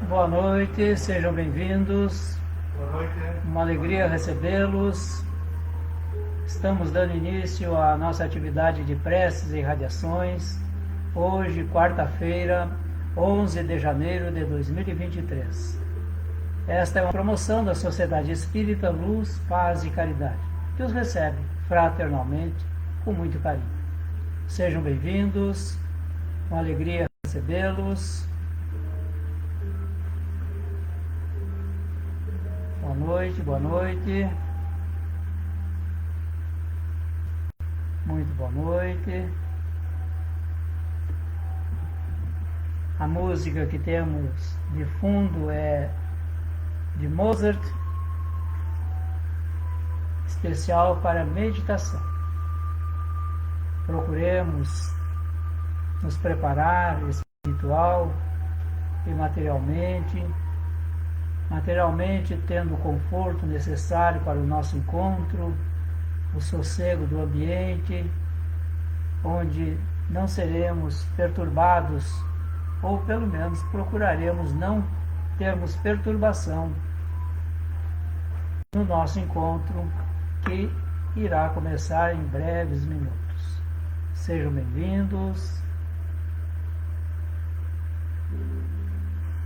Boa noite, sejam bem-vindos. Boa noite. Uma alegria recebê-los. Estamos dando início à nossa atividade de preces e radiações. Hoje, quarta-feira, 11 de janeiro de 2023. Esta é uma promoção da Sociedade Espírita Luz, Paz e Caridade, que os recebe fraternalmente, com muito carinho. Sejam bem-vindos, uma alegria recebê-los. Boa noite, boa noite. Muito boa noite. A música que temos de fundo é de Mozart, especial para meditação. Procuremos nos preparar espiritual e materialmente tendo o conforto necessário para o nosso encontro, o sossego do ambiente, onde não seremos perturbados, ou pelo menos procuraremos não termos perturbação no nosso encontro, que irá começar em breves minutos. Sejam bem-vindos.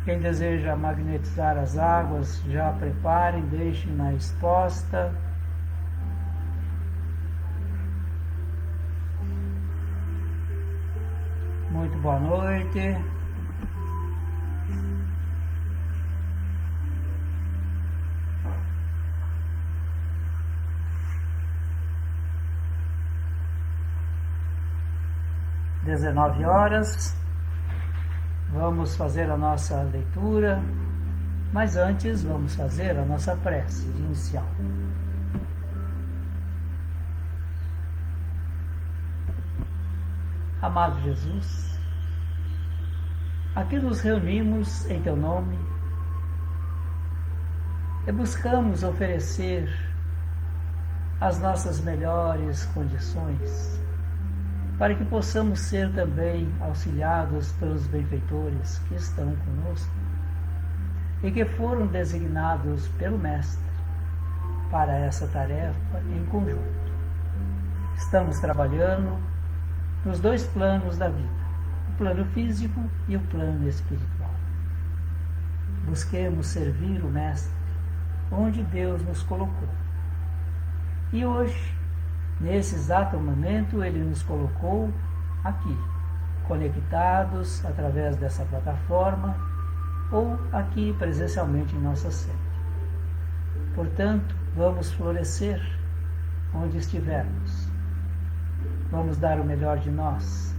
Quem deseja magnetizar as águas, já preparem, deixem-na exposta. Muito boa noite. Às 19 horas. Vamos fazer a nossa leitura, mas antes vamos fazer a nossa prece inicial. Amado Jesus, aqui nos reunimos em Teu nome e buscamos oferecer as nossas melhores condições para que possamos ser também auxiliados pelos benfeitores que estão conosco e que foram designados pelo Mestre para essa tarefa em conjunto. Estamos trabalhando nos dois planos da vida, o plano físico e o plano espiritual. Busquemos servir o Mestre onde Deus nos colocou. E hoje, nesse exato momento, Ele nos colocou aqui, conectados através dessa plataforma ou aqui presencialmente em nossa sede. Portanto, vamos florescer onde estivermos. Vamos dar o melhor de nós,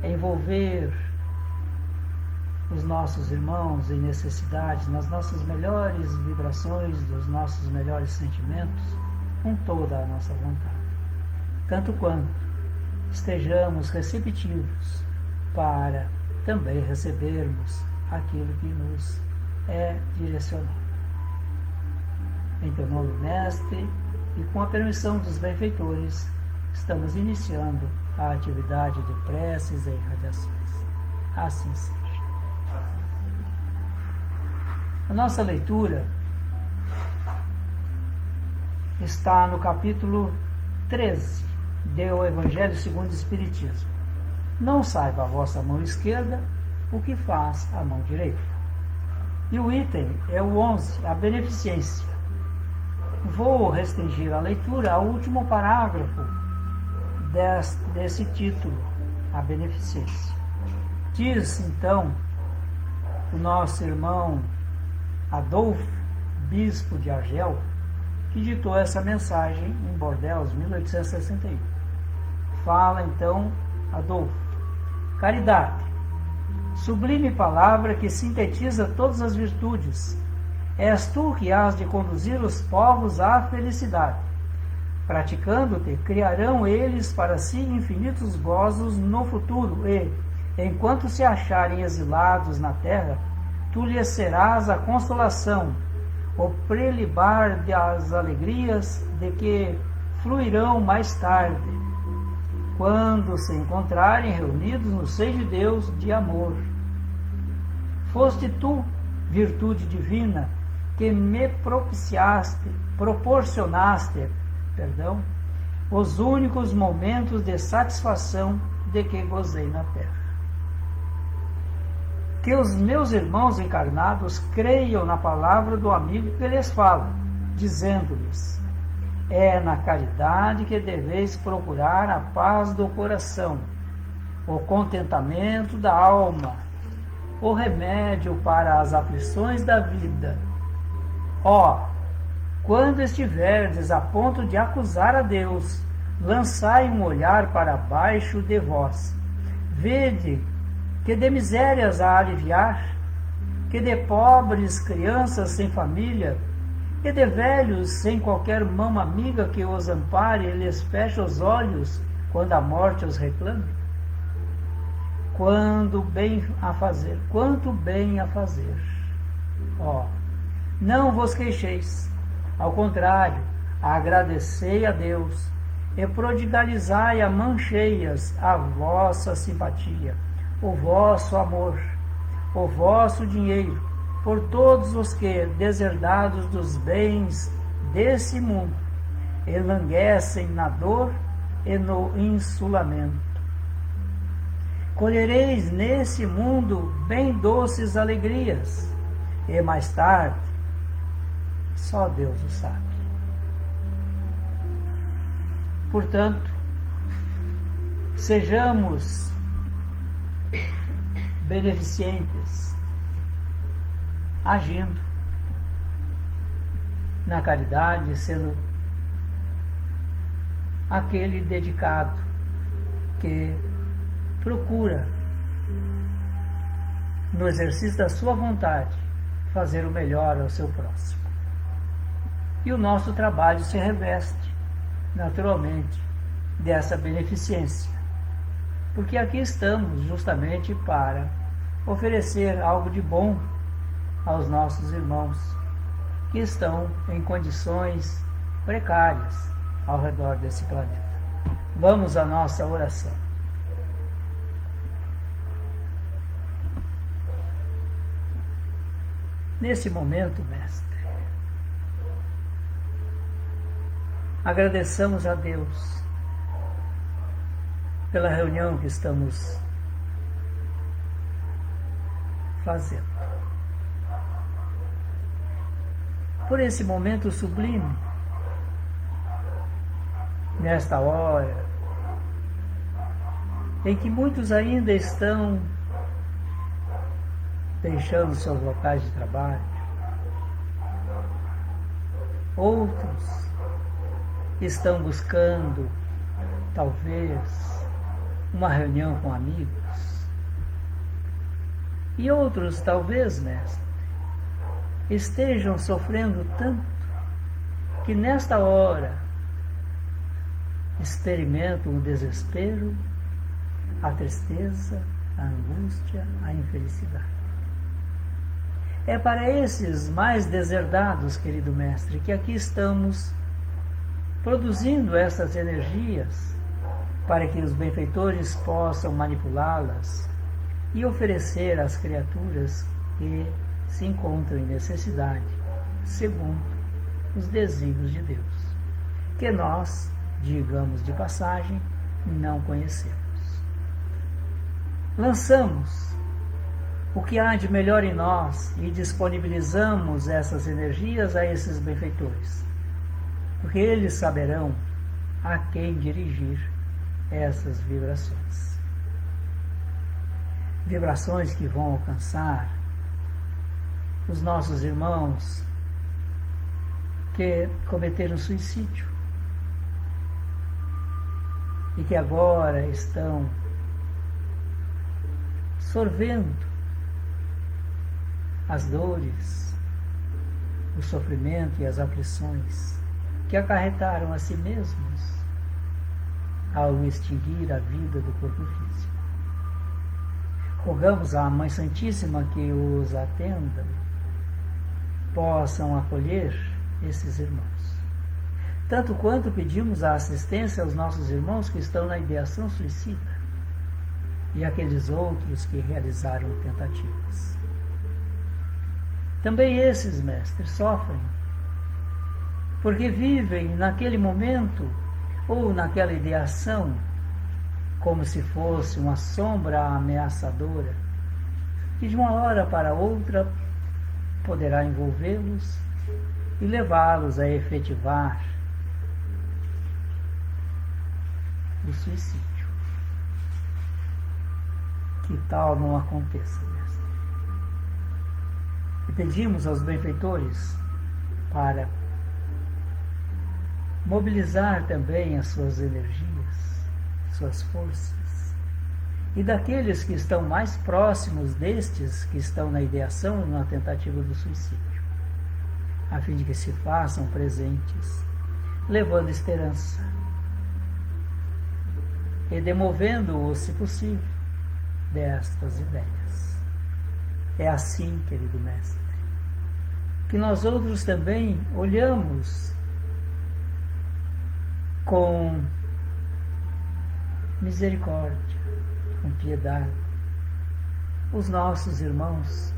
envolver os nossos irmãos em necessidade, nas nossas melhores vibrações, dos nossos melhores sentimentos, com toda a nossa vontade, tanto quanto estejamos receptivos para também recebermos aquilo que nos é direcionado. Em Teu nome, Mestre, e com a permissão dos benfeitores, estamos iniciando a atividade de preces e irradiações. Assim seja. A nossa leitura está no capítulo 13 do Evangelho segundo o Espiritismo. Não saiba a vossa mão esquerda o que faz a mão direita. E o item é o 11, a beneficência. Vou restringir a leitura ao último parágrafo desse título, a beneficência. Diz, então, o nosso irmão Adolfo, bispo de Argel, que ditou essa mensagem em Bordeaux, 1861. Fala, então, Adolfo: caridade, sublime palavra que sintetiza todas as virtudes, és tu que hás de conduzir os povos à felicidade. Praticando-te, criarão eles para si infinitos gozos no futuro e, enquanto se acharem exilados na terra, tu lhes serás a consolação, o prelibar das alegrias de que fluirão mais tarde, quando se encontrarem reunidos no seio de Deus de amor. Foste tu, virtude divina, que me proporcionaste, os únicos momentos de satisfação de que gozei na terra. Que os meus irmãos encarnados creiam na palavra do amigo que lhes fala, dizendo-lhes: é na caridade que deveis procurar a paz do coração, o contentamento da alma, o remédio para as aflições da vida. Quando estiverdes a ponto de acusar a Deus, lançai um olhar para baixo de vós. Vede que de misérias a aliviar, que de pobres crianças sem família, que de velhos sem qualquer mão amiga que os ampare e lhes feche os olhos quando a morte os reclame. Quanto bem a fazer. Não vos queixeis, ao contrário, agradecei a Deus e prodigalizai a mãos cheias a vossa simpatia, o vosso amor, o vosso dinheiro, por todos os que, deserdados dos bens desse mundo, enlanguecem na dor e no insulamento. Colhereis nesse mundo bem doces alegrias, e mais tarde, só Deus o sabe. Portanto, sejamos beneficentes, agindo na caridade, sendo aquele dedicado que procura, no exercício da sua vontade, fazer o melhor ao seu próximo. E o nosso trabalho se reveste, naturalmente, dessa beneficência, porque aqui estamos justamente para oferecer algo de bom aos nossos irmãos que estão em condições precárias ao redor desse planeta. Vamos à nossa oração. Nesse momento, Mestre, agradeçamos a Deus pela reunião que estamos fazendo, por esse momento sublime, nesta hora em que muitos ainda estão deixando seus locais de trabalho, outros estão buscando, talvez, uma reunião com amigos, e outros, talvez, Mestre, estejam sofrendo tanto que nesta hora experimentam o desespero, a tristeza, a angústia, a infelicidade. É para esses mais deserdados, querido Mestre, que aqui estamos produzindo essas energias para que os benfeitores possam manipulá-las e oferecer às criaturas que se encontram em necessidade, segundo os desígnios de Deus, que nós, digamos de passagem, não conhecemos. Lançamos o que há de melhor em nós e disponibilizamos essas energias a esses benfeitores, porque eles saberão a quem dirigir essas vibrações. Vibrações que vão alcançar os nossos irmãos que cometeram suicídio e que agora estão sorvendo as dores, o sofrimento e as aflições que acarretaram a si mesmos ao extinguir a vida do corpo físico. Rogamos à Mãe Santíssima que os atenda, possam acolher esses irmãos. Tanto quanto pedimos a assistência aos nossos irmãos que estão na ideação suicida e aqueles outros que realizaram tentativas. Também esses mestres sofrem, porque vivem naquele momento ou naquela ideação como se fosse uma sombra ameaçadora, que de uma hora para outra poderá envolvê-los e levá-los a efetivar o suicídio. Que tal não aconteça, mestre? E pedimos aos benfeitores para mobilizar também as suas energias, suas forças, e daqueles que estão mais próximos destes que estão na ideação e na tentativa do suicídio, a fim de que se façam presentes, levando esperança e demovendo-os, se possível, destas ideias. É assim, querido mestre, que nós outros também olhamos com misericórdia, com piedade, os nossos irmãos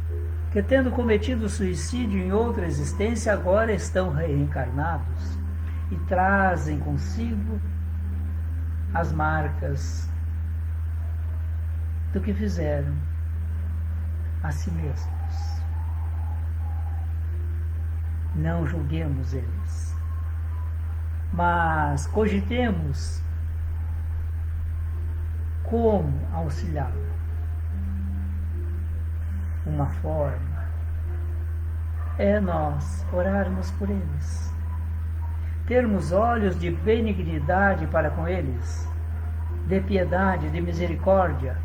que, tendo cometido suicídio em outra existência, agora estão reencarnados e trazem consigo as marcas do que fizeram a si mesmos. Não julguemos eles, mas cogitemos como auxiliá-lo. Uma forma é nós orarmos por eles, termos olhos de benignidade para com eles, de piedade, de misericórdia,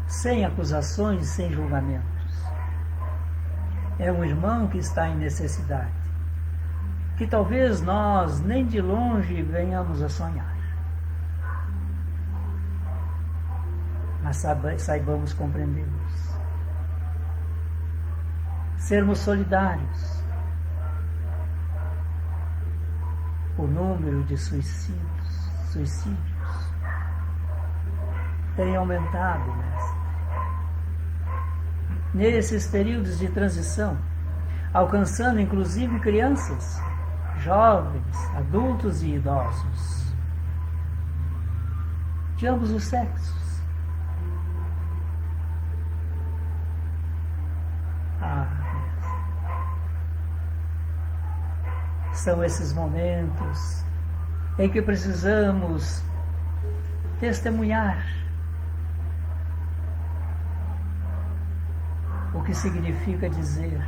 sem acusações, sem julgamentos. É um irmão que está em necessidade, que talvez nós nem de longe venhamos a sonhar. Mas saibamos compreendê-los. Sermos solidários. O número de suicídios tem aumentado, mestre. Nesses períodos de transição, alcançando inclusive crianças, jovens, adultos e idosos, de ambos os sexos. São esses momentos em que precisamos testemunhar o que significa dizer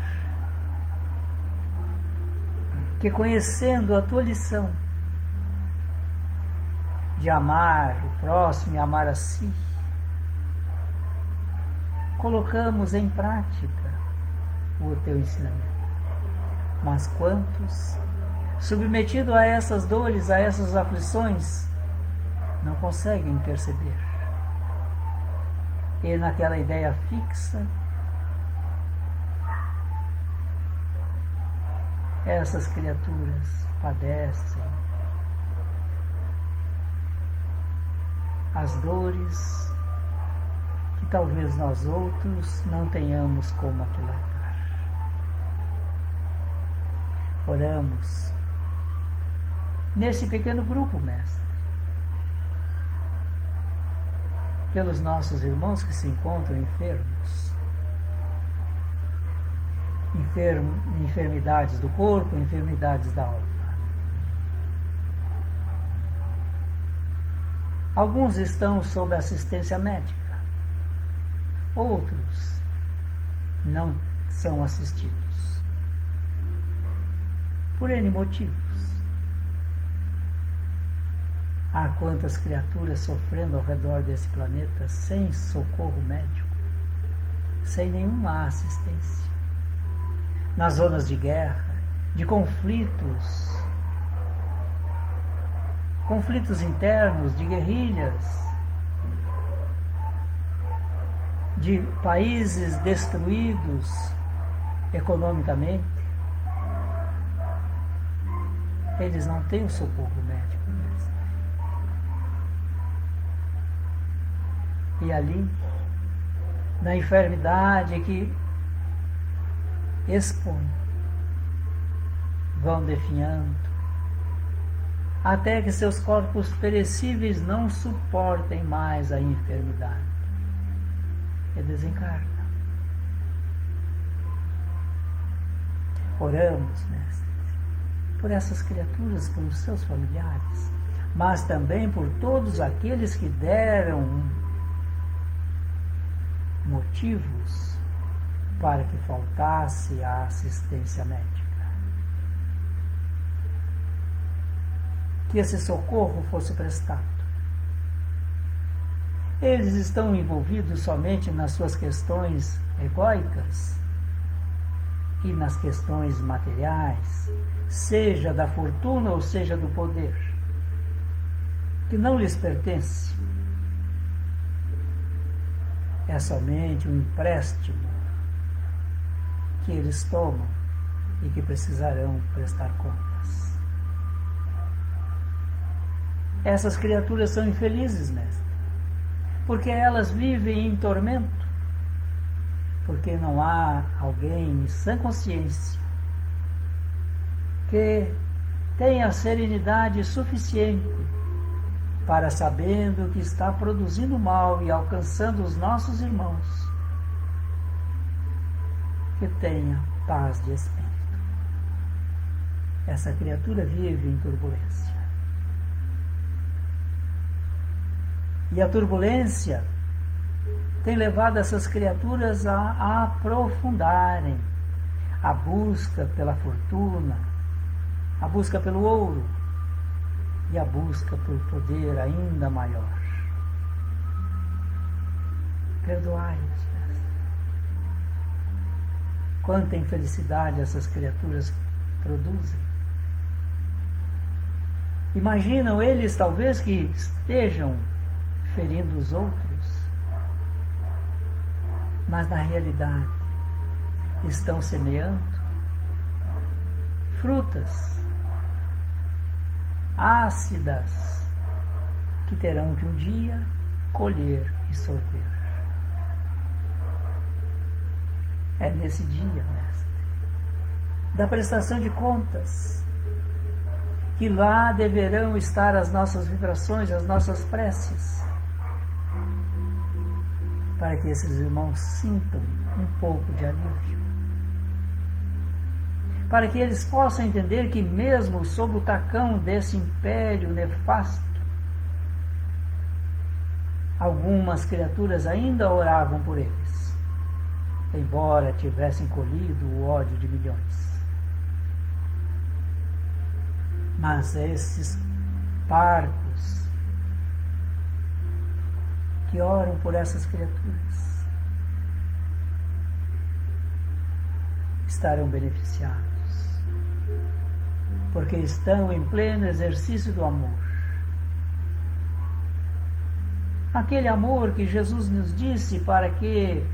que, conhecendo a tua lição de amar o próximo e amar a si, colocamos em prática o teu ensinamento. Mas quantos, submetidos a essas dores, a essas aflições, não conseguem perceber? E naquela ideia fixa, essas criaturas padecem as dores que talvez nós outros não tenhamos como aquilatar. Oramos nesse pequeno grupo, mestre, pelos nossos irmãos que se encontram enfermos, enfermidades do corpo, enfermidades da alma. Alguns estão sob assistência médica, outros não são assistidos, por N motivos. Há quantas criaturas sofrendo ao redor desse planeta sem socorro médico, sem nenhuma assistência, nas zonas de guerra, de conflitos internos, de guerrilhas, de países destruídos economicamente. Eles não têm o socorro médico. E ali, na enfermidade que expõem, vão definhando, até que seus corpos perecíveis não suportem mais a enfermidade e desencarnam. Oramos, Mestre, por essas criaturas, pelos seus familiares, mas também por todos aqueles que deram motivos para que faltasse a assistência médica. Que esse socorro fosse prestado. Eles estão envolvidos somente nas suas questões egóicas e nas questões materiais, seja da fortuna ou seja do poder, que não lhes pertence. É somente um empréstimo que eles tomam e que precisarão prestar contas. Essas criaturas são infelizes, Mestre, porque elas vivem em tormento, porque não há alguém em sã consciência que tenha serenidade suficiente para, sabendo que está produzindo mal e alcançando os nossos irmãos, que tenha paz de espírito. Essa criatura vive em turbulência. E a turbulência tem levado essas criaturas a aprofundarem a busca pela fortuna, a busca pelo ouro e a busca por poder ainda maior. Perdoai-os. Quanta infelicidade essas criaturas produzem. Imaginam eles talvez que estejam ferindo os outros, mas na realidade estão semeando frutas ácidas que terão que um dia colher e sorver. É nesse dia, Mestre, da prestação de contas, que lá deverão estar as nossas vibrações, as nossas preces, para que esses irmãos sintam um pouco de alívio, para que eles possam entender que mesmo sob o tacão desse império nefasto, algumas criaturas ainda oravam por eles, embora tivessem colhido o ódio de milhões. Mas esses parcos que oram por essas criaturas estarão beneficiados, porque estão em pleno exercício do amor. Aquele amor que Jesus nos disse para que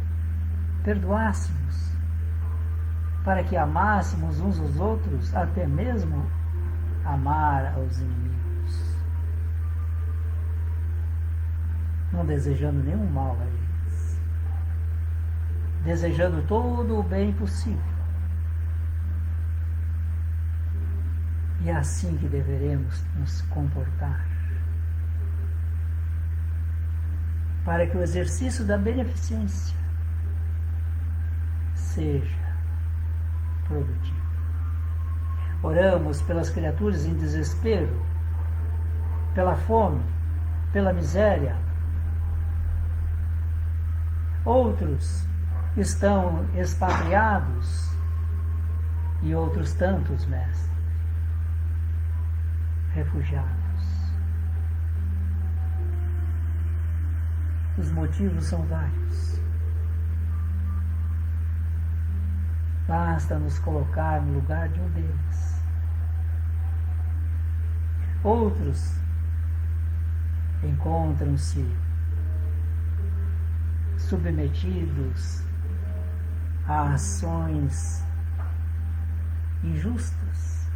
perdoássemos, para que amássemos uns aos outros, até mesmo amar aos inimigos, não desejando nenhum mal a eles, desejando todo o bem possível. E é assim que deveremos nos comportar, para que o exercício da beneficência seja produtivo. Oramos pelas criaturas em desespero, pela fome, pela miséria. Outros estão expatriados e outros tantos, Mestre, refugiados. Os motivos são vários. Basta nos colocar no lugar de um deles. Outros encontram-se submetidos a ações injustas.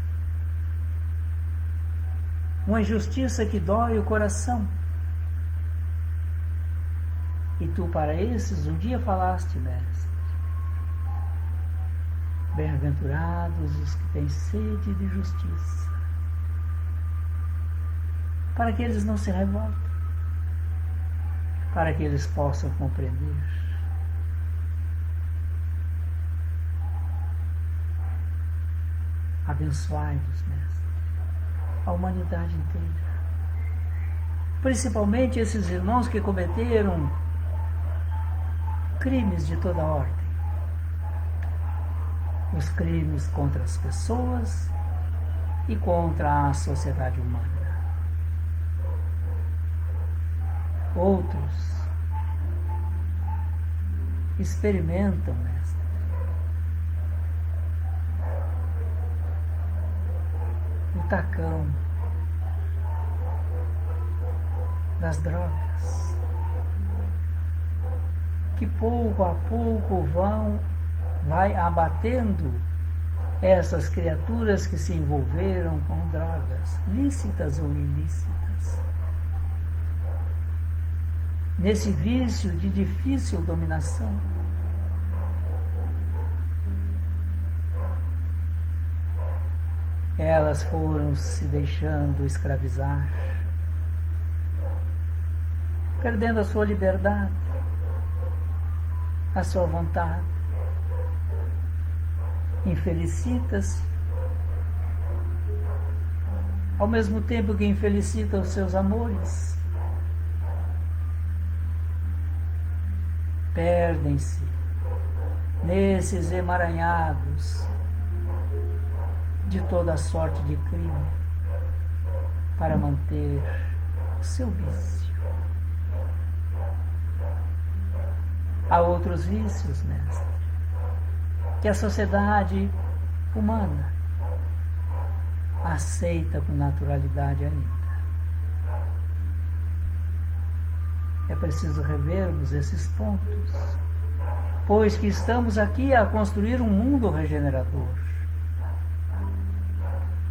Uma injustiça que dói o coração. E tu para esses um dia falaste, Mestre, Bem-aventurados os que têm sede de justiça, para que eles não se revoltem, para que eles possam compreender. Abençoai-nos, Mestre, a humanidade inteira, principalmente esses irmãos que cometeram crimes de toda ordem, os crimes contra as pessoas e contra a sociedade humana. Outros experimentam, Mestre, o tacão das drogas, que pouco a pouco vai abatendo essas criaturas que se envolveram com drogas, lícitas ou ilícitas, nesse vício de difícil dominação. Elas foram se deixando escravizar, perdendo a sua liberdade, a sua vontade. Infelicita-se, ao mesmo tempo que infelicita os seus amores. Perdem-se nesses emaranhados de toda sorte de crime para manter o seu vício. Há outros vícios, Mestre, que a sociedade humana aceita com naturalidade ainda. É preciso revermos esses pontos, pois que estamos aqui a construir um mundo regenerador.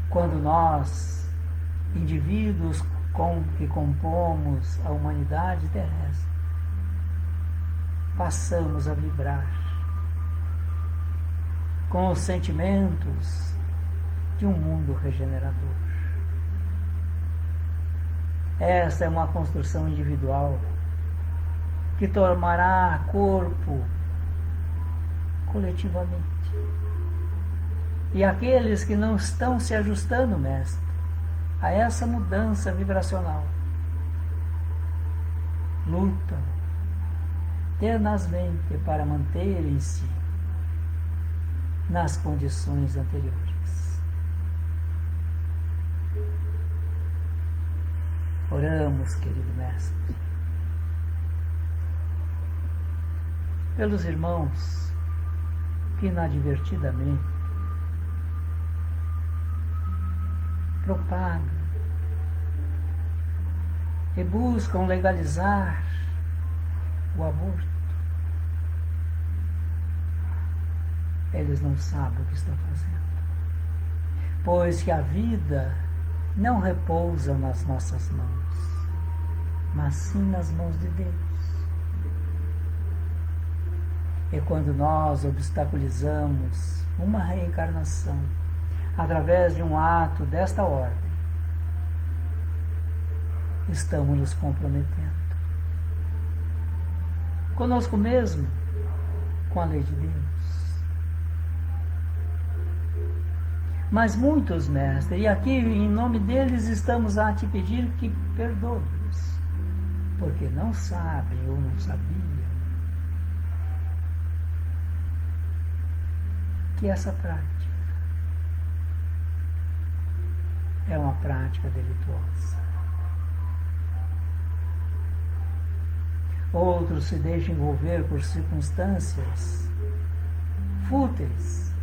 Quando nós, indivíduos que compomos a humanidade terrestre, passamos a vibrar com os sentimentos de um mundo regenerador. Esta é uma construção individual que tomará corpo coletivamente. E aqueles que não estão se ajustando, Mestre, a essa mudança vibracional, lutam tenazmente para manterem-se nas condições anteriores. Oramos, querido Mestre, pelos irmãos que inadvertidamente propagam e buscam legalizar o aborto. Eles não sabem o que estão fazendo, pois que a vida não repousa nas nossas mãos, mas sim nas mãos de Deus. E quando nós obstaculizamos uma reencarnação através de um ato desta ordem, estamos nos comprometendo conosco mesmo, com a lei de Deus. Mas muitos, Mestre, e aqui em nome deles estamos a te pedir que perdoe-os, porque não sabem ou não sabiam que essa prática é uma prática delituosa. Outros se deixam envolver por circunstâncias fúteis,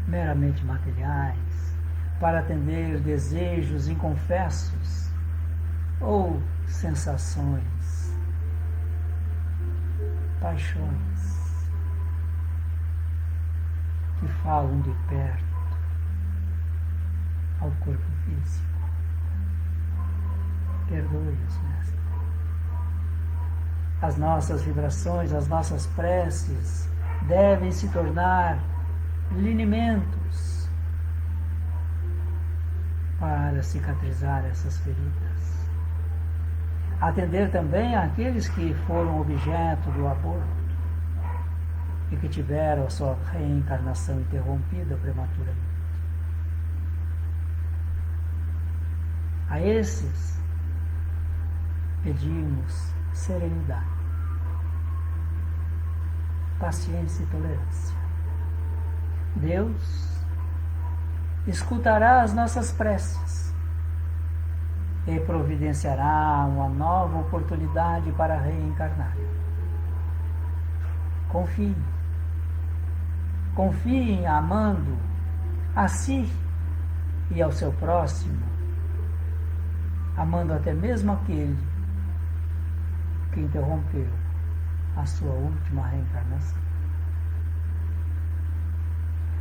meramente materiais, para atender desejos inconfessos ou sensações, paixões que falam de perto ao corpo físico. Perdoe-os, Mestre. As nossas vibrações, as nossas preces devem se tornar linimentos para cicatrizar essas feridas. Atender também àqueles que foram objeto do aborto e que tiveram a sua reencarnação interrompida prematuramente. A esses pedimos serenidade, paciência e tolerância. Deus escutará as nossas preces e providenciará uma nova oportunidade para reencarnar. Confie. Confie amando a si e ao seu próximo, amando até mesmo aquele que interrompeu a sua última reencarnação.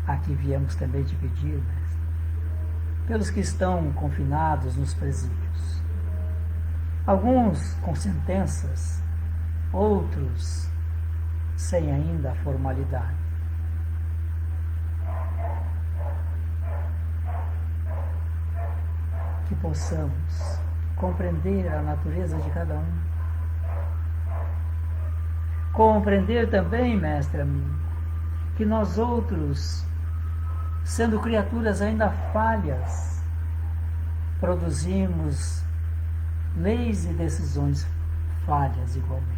Aqui viemos também te pedir, mestre, pelos que estão confinados nos presídios. Alguns com sentenças, outros sem ainda a formalidade. Que possamos compreender a natureza de cada um. Compreender também, mestre amigo, que nós outros, sendo criaturas ainda falhas, produzimos leis e decisões falhas igualmente.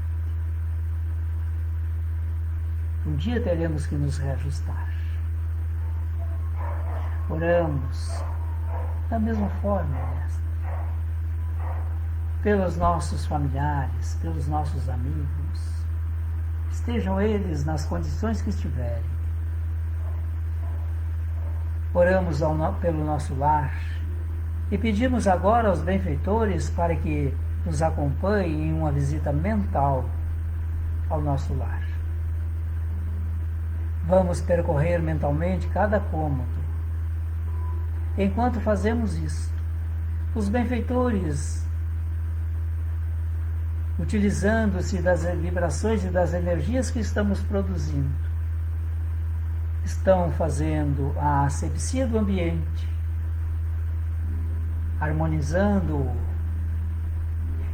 Um dia teremos que nos reajustar. Oramos da mesma forma, mestre, pelos nossos familiares, pelos nossos amigos, estejam eles nas condições que estiverem. Oramos pelo nosso lar e pedimos agora aos benfeitores para que nos acompanhem em uma visita mental ao nosso lar. Vamos percorrer mentalmente cada cômodo. Enquanto fazemos isso, os benfeitores, utilizando-se das vibrações e das energias que estamos produzindo, estão fazendo a asepsia do ambiente, harmonizando-o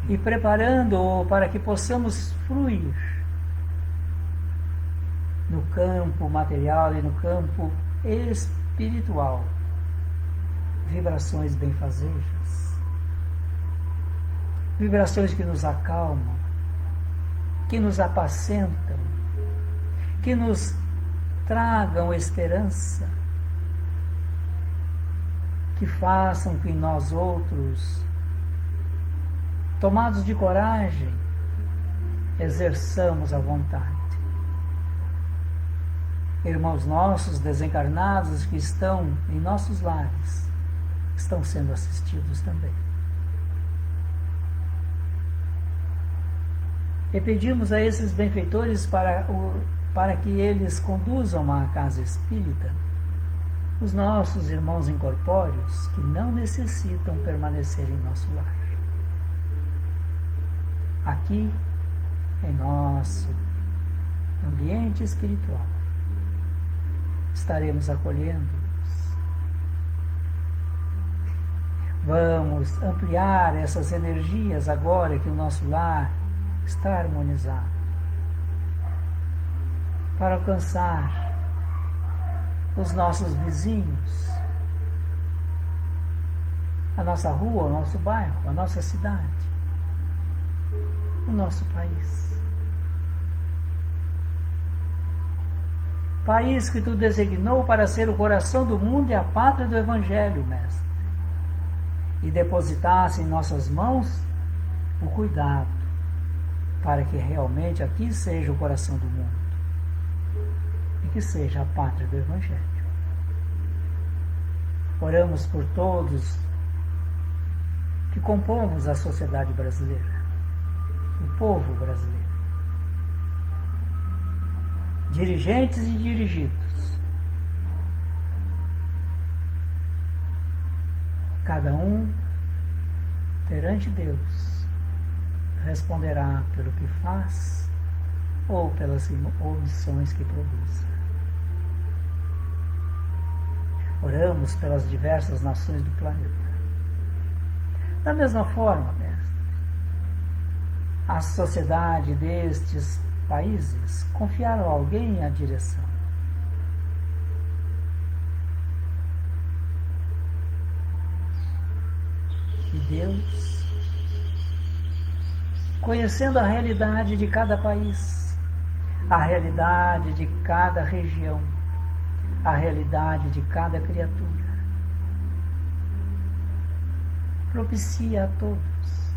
e preparando-o para que possamos fluir no campo material e no campo espiritual. Vibrações benfazejas, vibrações que nos acalmam, que nos apacentam, que nos tragam esperança, que façam que nós outros, tomados de coragem, exerçamos a vontade. Irmãos nossos desencarnados que estão em nossos lares, estão sendo assistidos também. E pedimos a esses benfeitores para que eles conduzam à casa espírita os nossos irmãos incorpóreos que não necessitam permanecer em nosso lar. Aqui, em nosso ambiente espiritual, estaremos acolhendo. Vamos ampliar essas energias agora que o nosso lar está harmonizado, para alcançar os nossos vizinhos, a nossa rua, o nosso bairro, a nossa cidade, o nosso país. País que tu designou para ser o coração do mundo e a pátria do Evangelho, mestre. E depositasse em nossas mãos o cuidado para que realmente aqui seja o coração do mundo e que seja a pátria do Evangelho. Oramos por todos que compomos a sociedade brasileira, o povo brasileiro, dirigentes e dirigidos. Cada um, perante Deus, responderá pelo que faz ou pelas omissões que produz. Oramos pelas diversas nações do planeta. Da mesma forma, mestre, a sociedade destes países confiaram a alguém a direção. E Deus, conhecendo a realidade de cada país, a realidade de cada região, a realidade de cada criatura, propicia a todos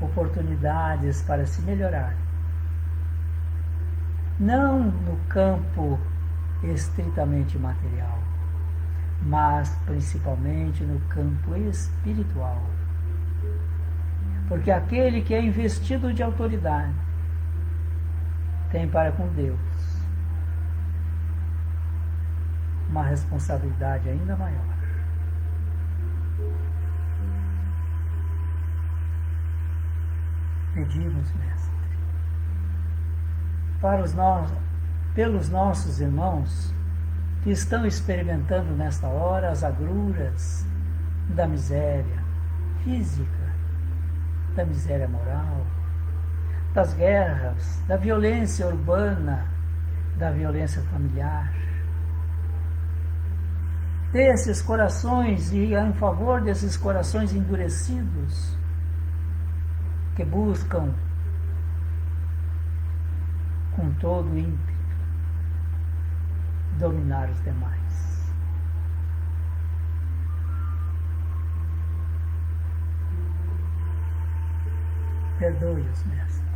oportunidades para se melhorar, não no campo estritamente material, mas principalmente no campo espiritual. Porque aquele que é investido de autoridade tem para com Deus uma responsabilidade ainda maior. Pedimos, mestre, pelos nossos irmãos que estão experimentando nesta hora as agruras da miséria física, da miséria moral, das guerras, da violência urbana, da violência familiar. Desses corações e em favor desses corações endurecidos que buscam com todo o ímpeto dominar os demais. Perdoe-os, mestre.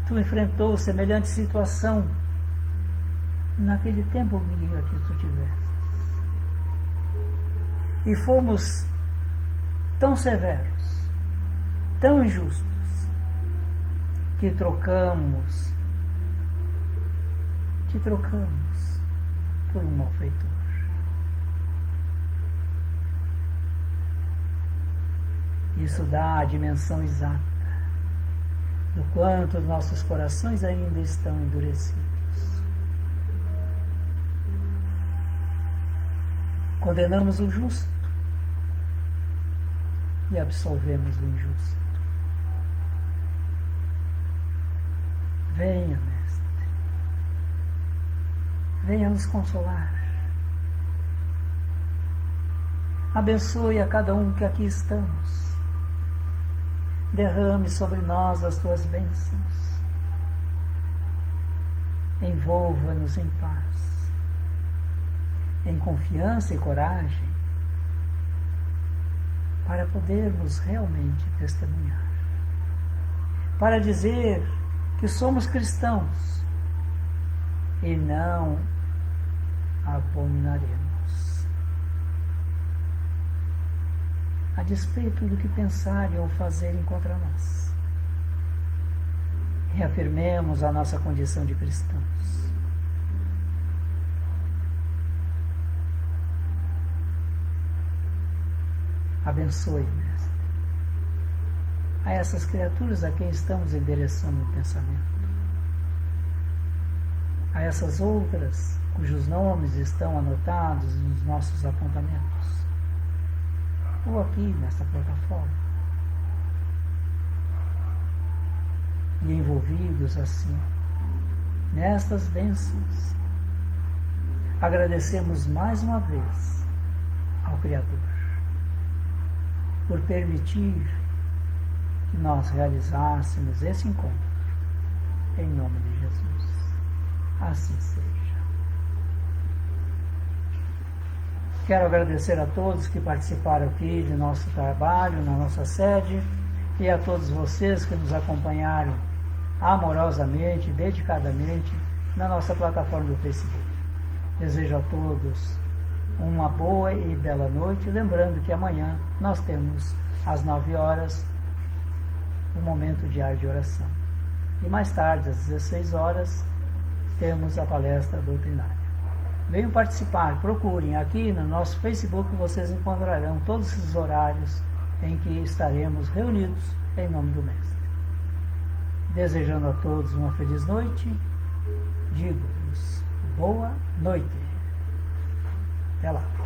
Tu enfrentou semelhante situação naquele tempo que tu tiveste. E fomos tão severos, tão injustos, que trocamos por um malfeitor. Isso dá a dimensão exata do quanto os nossos corações ainda estão endurecidos. Condenamos o justo e absolvemos o injusto. Venha, mestre, venha nos consolar. Abençoe a cada um que aqui estamos. Derrame sobre nós as tuas bênçãos. Envolva-nos em paz, em confiança e coragem, para podermos realmente testemunhar, para dizer que somos cristãos e não abominaremos, a despeito do que pensarem ou fazerem contra nós. Reafirmemos a nossa condição de cristãos. Abençoe, mestre, a essas criaturas a quem estamos endereçando o pensamento, a essas outras cujos nomes estão anotados nos nossos apontamentos, ou aqui nesta plataforma, e envolvidos assim nestas bênçãos, agradecemos mais uma vez ao Criador por permitir que nós realizássemos esse encontro, em nome de Jesus. Assim seja. Quero agradecer a todos que participaram aqui de nosso trabalho, na nossa sede, e a todos vocês que nos acompanharam amorosamente, dedicadamente, na nossa plataforma do Facebook. Desejo a todos uma boa e bela noite, lembrando que amanhã nós temos às 9 horas um momento diário de oração. E mais tarde, às 16 horas, temos a palestra doutrinária. Venham participar, procurem aqui no nosso Facebook, vocês encontrarão todos esses horários em que estaremos reunidos em nome do Mestre. Desejando a todos uma feliz noite, digo-vos boa noite. Até lá.